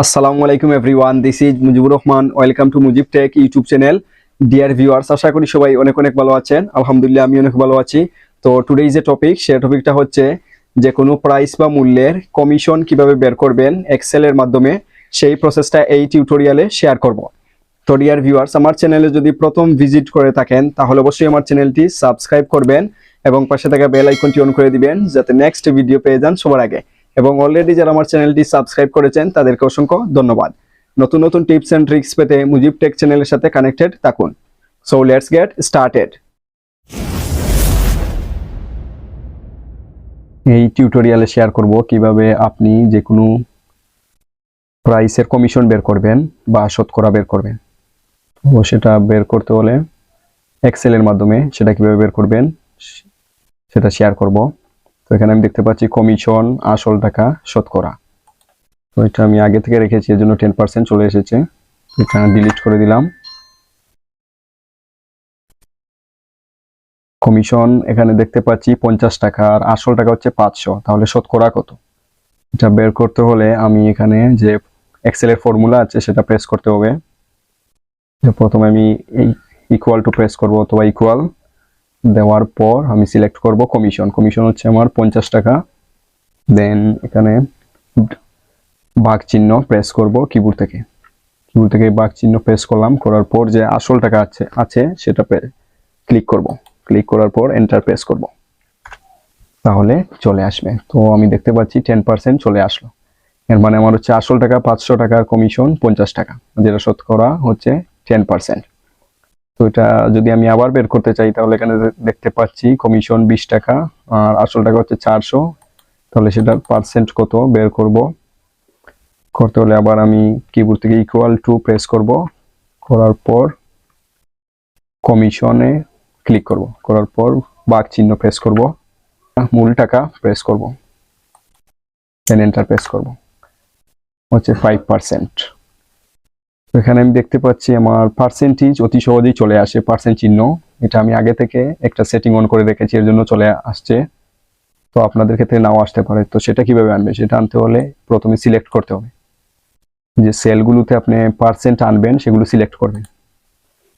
আসসালামু আলাইকুম everyone, this is Mujibur Rahman. Welcome to Mujib Tech YouTube channel. Dear viewers, আশা করি সবাই অনেক অনেক ভালো আছেন। আলহামদুলিল্লাহ, আমি অনেক ভালো আছি। তো টুডে যে টপিক, সে টপিকটা হচ্ছে যে কোনো প্রাইস বা মূল্যের কমিশন কিভাবে বের করবেন এক্সেলের মাধ্যমে, সেই প্রসেসটা এই টিউটোরিয়ালে শেয়ার করব। তো ডিয়ার ভিউয়ার্স, আমার চ্যানেলে যদি প্রথম ভিজিট করে থাকেন তাহলে অবশ্যই আমার চ্যানেলটি সাবস্ক্রাইব করবেন এবং পাশে থাকা বেল আইকনটি অন করে দিবেন যাতে নেক্সট ভিডিও পেয়ে যান সবার আগে। এবং অলরেডি যারা আমার চ্যানেলটি সাবস্ক্রাইব করেছেন তাদেরকে অসংখ্য ধন্যবাদ। নতুন নতুন টিপস এন্ড ট্রিক্স পেতে মুজিব টেক চ্যানেলের সাথে কানেক্টেড থাকুন। So let's get started. এই টিউটোরিয়ালে শেয়ার করব কিভাবে আপনি যে কোনো প্রাইসের কমিশন বের করবেন বা শতকরা বের করবেন। তো সেটা বের করতে হলে এক্সেলের মাধ্যমে সেটা কিভাবে বের করবেন সেটা শেয়ার করব। তো এখানে আমি দেখতে পাচ্ছি কমিশন, আসল টাকা, শতকরা। তো এটা আমি আগে থেকে রেখেছি, এর জন্য 10% চলে এসেছে। এটা ডিলিট করে দিলাম। কমিশন এখানে দেখতে পাচ্ছি 50 টাকা আর আসল টাকা হচ্ছে 500, তাহলে শতকরা কত? এটা বের করতে হলে আমি এখানে যে এক্সেলের ফর্মুলা আছে সেটা প্রেস করতে হবে। প্রথমে আমি এই ইকুয়াল টু প্রেস করব অথবা ইকুয়াল দেওয়ার পর আমি সিলেক্ট করব কমিশন। কমিশন হচ্ছে আমার 50 টাকা। দেন এখানে ভাগ চিহ্ন প্রেস করব কিবোর্ড থেকে। কিবোর্ড থেকে ভাগ চিহ্ন প্রেস করলাম, করার পর যে আসল টাকা আছে সেটা ক্লিক করব। ক্লিক করার পর এন্টার প্রেস করব, তাহলে চলে আসবে। তো আমি দেখতে পাচ্ছি 10% চলে আসলো। এর মানে আমার হচ্ছে আসল টাকা 500 টাকার কমিশন 50 টাকা, যেটা শতকরা হচ্ছে 10%। তো এটা যদি আমি আবার বের করতে চাই তাহলে এখানে দেখতে পাচ্ছি কমিশন 20 টাকা আর আসল টাকা হচ্ছে 400, তাহলে সেটার পার্সেন্ট কত বের করতে হলে আবার আমি কিবোর্ড থেকে ইকুয়াল টু প্রেস করব, করার পর কমিশনে ক্লিক করব, করার পর ভাগ চিহ্ন প্রেস করব, মূল টাকা প্রেস করব, দেন এন্টার প্রেস করব, হচ্ছে 5%। এখানে আমি দেখতে পাচ্ছি আমার পার্সেন্টেজ অতি সহজেই চলে আসে, পার্সেন্ট চিহ্ন। এটা আমি আগে থেকে একটা সেটিং অন করে রেখেছি, এর জন্য চলে আসছে। তো আপনাদের ক্ষেত্রে নাও আসতে পারে। তো সেটা কিভাবে আনবে, সেটা আনতে হলে প্রথমে সিলেক্ট করতে হবে যে সেলগুলোতে আপনি পার্সেন্ট আনবেন, সেগুলো সিলেক্ট করবেন।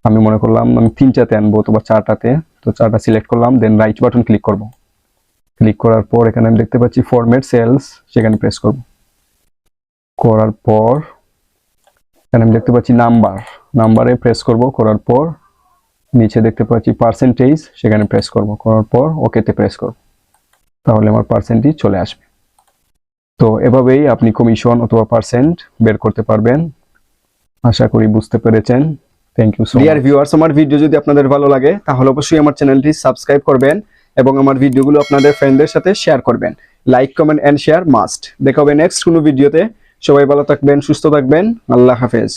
আমি মনে করলাম আমি 3টাতে আনবো অথবা 4টাতে, তো 4টা সিলেক্ট করলাম, দেন রাইট বাটন ক্লিক করব। ক্লিক করার পর এখানে আমি দেখতে পাচ্ছি ফরম্যাট সেলস, সেখানে প্রেস করব। করার পর এখানে আমি দেখতে পাচ্ছি নাম্বারে প্রেস করব, করার পর নিচে দেখতে পাচ্ছি পার্সেন্টেজ, সেখানে প্রেস করব, করার পর ওকেতে প্রেস করব, তাহলে আমার পার্সেন্টেজ চলে আসবে। তো এভাবেই আপনি কমিশন অথবা পার্সেন্ট বের করতে পারবেন। আশা করি বুঝতে পেরেছেন। Thank you so much. Dear viewers, আমার ভিডিও যদি আপনাদের ভালো লাগে তাহলে অবশ্যই আমার চ্যানেলটি সাবস্ক্রাইব করবেন এবং আমার ভিডিওগুলো আপনাদের ফ্রেন্ডদের সাথে শেয়ার করবেন। Like, comment and share must. দেখা হবে নেক্সট কোনো ভিডিওতে। সবাই ভালো থাকবেন, সুস্থ থাকবেন। আল্লাহ হাফেজ।